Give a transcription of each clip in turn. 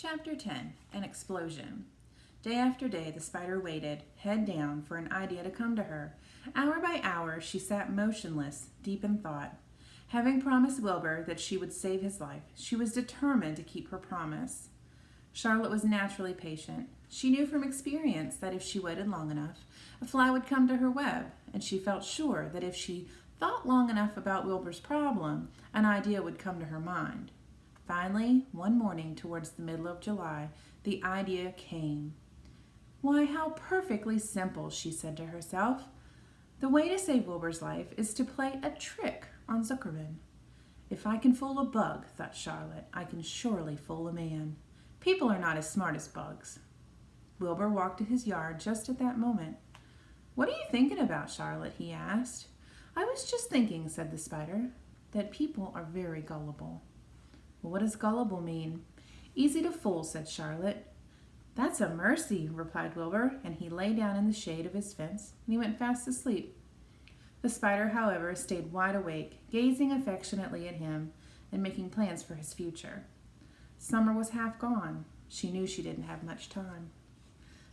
Chapter 10. An Explosion. Day after day the spider waited, head down, for an idea to come to her. Hour by hour she sat motionless, deep in thought. Having promised Wilbur that she would save his life, she was determined to keep her promise. Charlotte was naturally patient. She knew from experience that if she waited long enough, a fly would come to her web, and she felt sure that if she thought long enough about Wilbur's problem, an idea would come to her mind. Finally, one morning towards the middle of July, the idea came. "Why, how perfectly simple," she said to herself. "The way to save Wilbur's life is to play a trick on Zuckerman. If I can fool a bug," thought Charlotte, "I can surely fool a man. People are not as smart as bugs." Wilbur walked to his yard just at that moment. "What are you thinking about, Charlotte?" he asked. "I was just thinking," said the spider, "that people are very gullible." "Well, what does gullible mean?" "Easy to fool," said Charlotte. "That's a mercy," replied Wilbur, and he lay down in the shade of his fence, and he went fast asleep. The spider, however, stayed wide awake, gazing affectionately at him and making plans for his future. Summer was half gone. She knew she didn't have much time.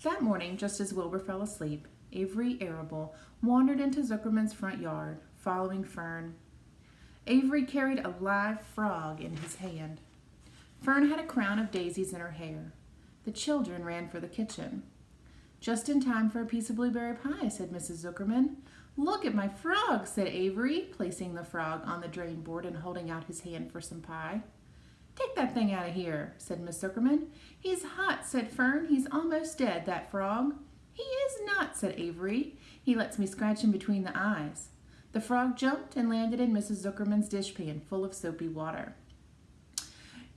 That morning, just as Wilbur fell asleep, Avery Arable wandered into Zuckerman's front yard, following Fern. Avery carried a live frog in his hand. Fern had a crown of daisies in her hair. The children ran for the kitchen. "Just in time for a piece of blueberry pie," said Mrs. Zuckerman. "Look at my frog," said Avery, placing the frog on the drain board and holding out his hand for some pie. "Take that thing out of here," said Miss Zuckerman. "He's hot," said Fern. "He's almost dead, that frog." "He is not," said Avery. "He lets me scratch him between the eyes." The frog jumped and landed in Mrs. Zuckerman's dishpan full of soapy water.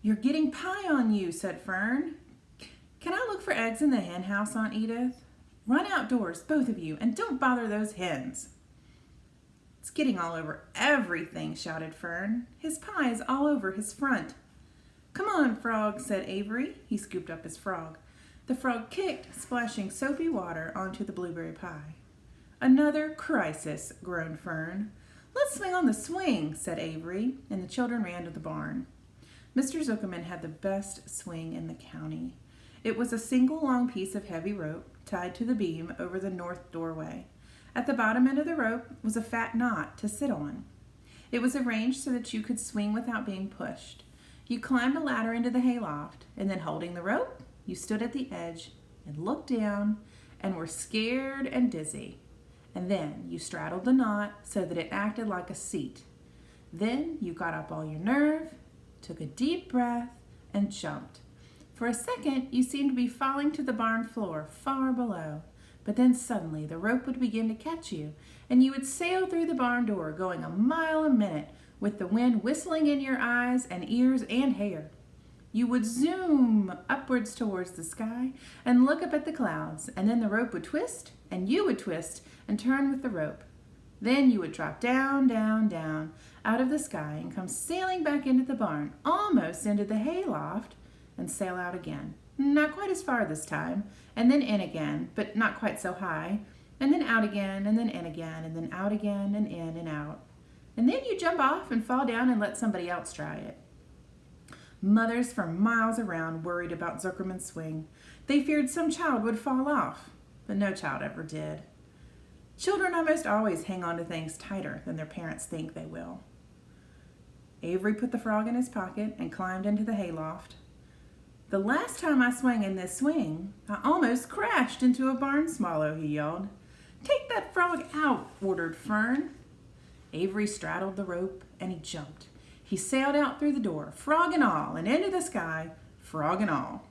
"You're getting pie on you," said Fern. "Can I look for eggs in the hen house, Aunt Edith?" "Run outdoors, both of you, and don't bother those hens." "It's getting all over everything," shouted Fern. "His pie is all over his front." "Come on, frog," said Avery. He scooped up his frog. The frog kicked, splashing soapy water onto the blueberry pie. "Another crisis," groaned Fern. "Let's swing on the swing," said Avery, and the children ran to the barn. Mr. Zuckerman had the best swing in the county. It was a single long piece of heavy rope tied to the beam over the north doorway. At the bottom end of the rope was a fat knot to sit on. It was arranged so that you could swing without being pushed. You climbed a ladder into the hayloft, and then holding the rope, you stood at the edge and looked down and were scared and dizzy. And then you straddled the knot so that it acted like a seat. Then you got up all your nerve, took a deep breath, and jumped. For a second, you seemed to be falling to the barn floor far below. But then suddenly the rope would begin to catch you, and you would sail through the barn door going a mile a minute with the wind whistling in your eyes and ears and hair. You would zoom upwards towards the sky and look up at the clouds, and then the rope would twist, and you would twist and turn with the rope. Then you would drop down, down, down out of the sky and come sailing back into the barn, almost into the hayloft, and sail out again. Not quite as far this time, and then in again, but not quite so high, and then out again, and then in again, and then out again, and in and out. And then you jump off and fall down and let somebody else try it. Mothers for miles around worried about Zuckerman's swing. They feared some child would fall off, but no child ever did. Children almost always hang on to things tighter than their parents think they will. Avery put the frog in his pocket and climbed into the hayloft. "The last time I swung in this swing, I almost crashed into a barn swallow," he yelled. "Take that frog out," ordered Fern. Avery straddled the rope and he jumped. He sailed out through the door, frog and all, and into the sky, frog and all.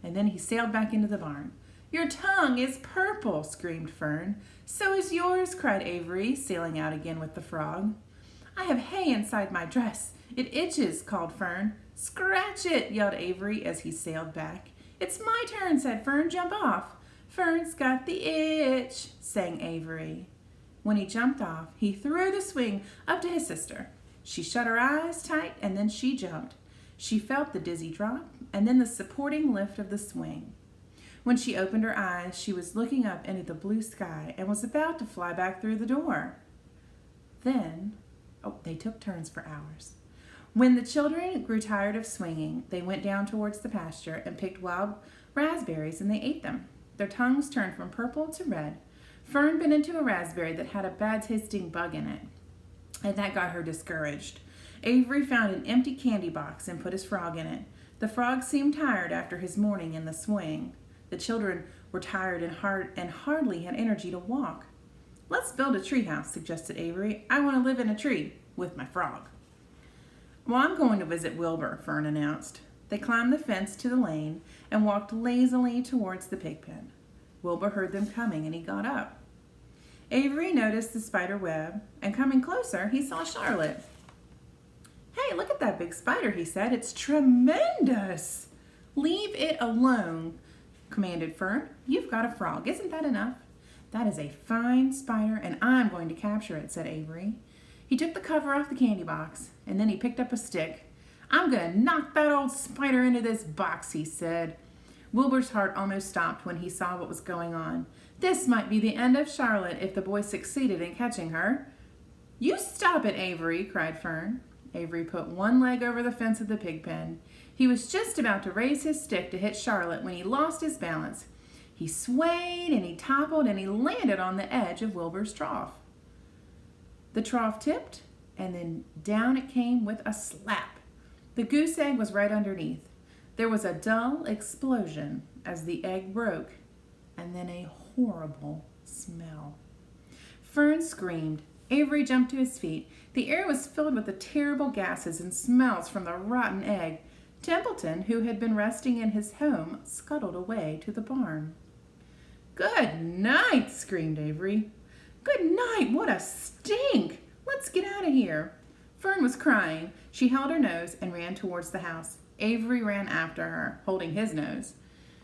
And then he sailed back into the barn. "Your tongue is purple," screamed Fern. "So is yours," cried Avery, sailing out again with the frog. "I have hay inside my dress. It itches," called Fern. "Scratch it," yelled Avery as he sailed back. "It's my turn," said Fern. "Jump off." "Fern's got the itch," sang Avery. When he jumped off, he threw the swing up to his sister. She shut her eyes tight, and then she jumped. She felt the dizzy drop, and then the supporting lift of the swing. When she opened her eyes, she was looking up into the blue sky and was about to fly back through the door. Then, they took turns for hours. When the children grew tired of swinging, they went down towards the pasture and picked wild raspberries, and they ate them. Their tongues turned from purple to red. Fern bit into a raspberry that had a bad-tasting bug in it, and that got her discouraged. Avery found an empty candy box and put his frog in it. The frog seemed tired after his morning in the swing. The children were tired and hardly had energy to walk. "Let's build a treehouse," suggested Avery. "I want to live in a tree with my frog." "Well, I'm going to visit Wilbur," Fern announced. They climbed the fence to the lane and walked lazily towards the pig pen. Wilbur heard them coming and he got up. Avery noticed the spider web, and coming closer, he saw Charlotte. "Hey, look at that big spider," he said. "It's tremendous." "Leave it alone," commanded Fern. "You've got a frog. Isn't that enough?" "That is a fine spider, and I'm going to capture it," said Avery. He took the cover off the candy box, and then he picked up a stick. "I'm going to knock that old spider into this box," he said. Wilbur's heart almost stopped when he saw what was going on. This might be the end of Charlotte if the boy succeeded in catching her. "You stop it, Avery," cried Fern. Avery put one leg over the fence of the pig pen. He was just about to raise his stick to hit Charlotte when he lost his balance. He swayed and he toppled and he landed on the edge of Wilbur's trough. The trough tipped, and then down it came with a slap. The goose egg was right underneath. There was a dull explosion as the egg broke, and then a horrible smell. Fern screamed. Avery jumped to his feet. The air was filled with the terrible gases and smells from the rotten egg. Templeton, who had been resting in his home, scuttled away to the barn. "Good night," screamed Avery. "Good night, what a stink! Let's get out of here." Fern was crying. She held her nose and ran towards the house. Avery ran after her, holding his nose.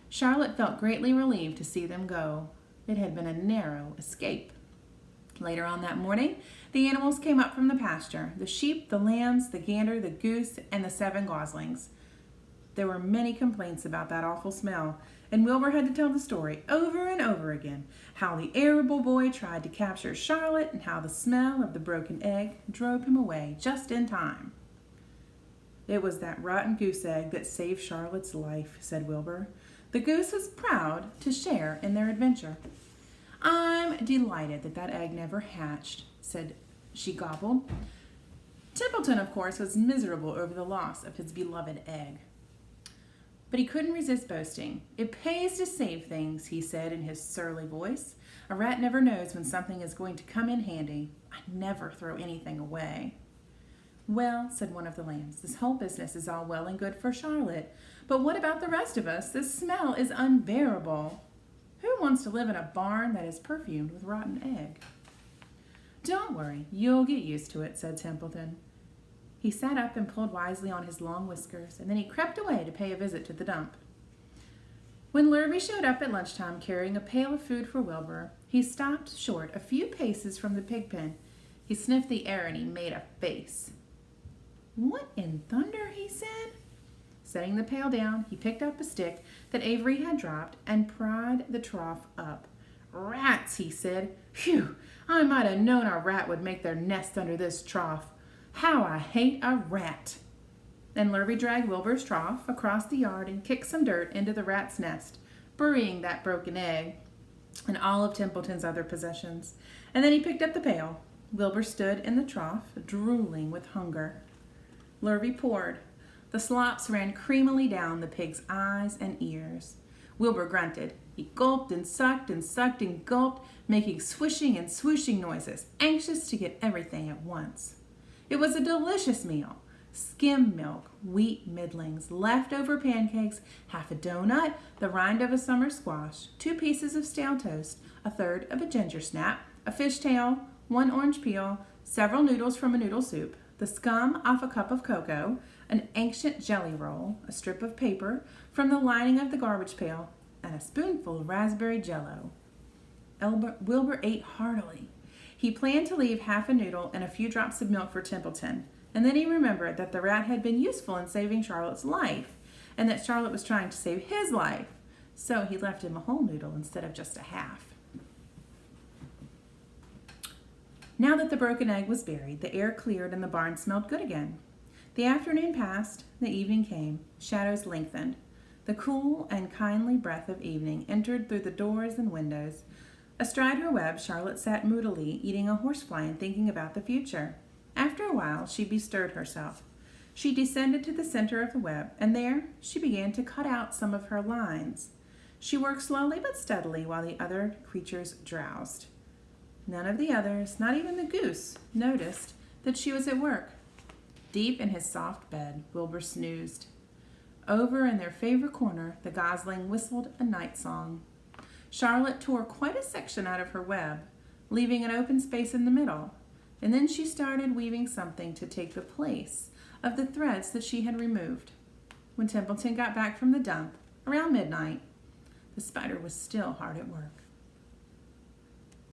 Charlotte felt greatly relieved to see them go. It had been a narrow escape. Later on that morning, the animals came up from the pasture: the sheep, the lambs, the gander, the goose, and the 7 goslings. There were many complaints about that awful smell, and Wilbur had to tell the story over and over again, how the arable boy tried to capture Charlotte and how the smell of the broken egg drove him away just in time. "It was that rotten goose egg that saved Charlotte's life," said Wilbur. The goose was proud to share in their adventure. "I'm delighted that egg never hatched," she gobbled. Templeton, of course, was miserable over the loss of his beloved egg. But he couldn't resist boasting. "It pays to save things," he said in his surly voice. "A rat never knows when something is going to come in handy. I never throw anything away." "Well," said one of the lambs, "this whole business is all well and good for Charlotte, but what about the rest of us? This smell is unbearable. Who wants to live in a barn that is perfumed with rotten egg?" "Don't worry, you'll get used to it," said Templeton. He sat up and pulled wisely on his long whiskers, and then he crept away to pay a visit to the dump. When Lurvy showed up at lunchtime carrying a pail of food for Wilbur, he stopped short a few paces from the pig pen. He sniffed the air and he made a face. "What in thunder?" he said. Setting the pail down, he picked up a stick that Avery had dropped and pried the trough up. "Rats," he said. "Phew, I might have known a rat would make their nest under this trough. How I hate a rat." Then Lurvy dragged Wilbur's trough across the yard and kicked some dirt into the rat's nest, burying that broken egg and all of Templeton's other possessions. And then he picked up the pail. Wilbur stood in the trough, drooling with hunger. Lurvy poured. The slops ran creamily down the pig's eyes and ears. Wilbur grunted. He gulped and sucked and sucked and gulped, making swishing and swooshing noises, anxious to get everything at once. It was a delicious meal. Skim milk, wheat middlings, leftover pancakes, half a donut, the rind of a summer squash, 2 pieces of stale toast, a third of a ginger snap, a fishtail, 1 orange peel, several noodles from a noodle soup, the scum off a cup of cocoa, an ancient jelly roll, a strip of paper from the lining of the garbage pail, and a spoonful of raspberry jello. Wilbur ate heartily. He planned to leave half a noodle and a few drops of milk for Templeton, and then he remembered that the rat had been useful in saving Charlotte's life, and that Charlotte was trying to save his life, so he left him a whole noodle instead of just a half. Now that the broken egg was buried, the air cleared and the barn smelled good again. The afternoon passed, the evening came, shadows lengthened. The cool and kindly breath of evening entered through the doors and windows. Astride her web, Charlotte sat moodily, eating a horsefly and thinking about the future. After a while, she bestirred herself. She descended to the center of the web, and there she began to cut out some of her lines. She worked slowly but steadily while the other creatures drowsed. None of the others, not even the goose, noticed that she was at work. Deep in his soft bed, Wilbur snoozed. Over in their favorite corner, the gosling whistled a night song. Charlotte tore quite a section out of her web, leaving an open space in the middle, and then she started weaving something to take the place of the threads that she had removed. When Templeton got back from the dump, around midnight, the spider was still hard at work.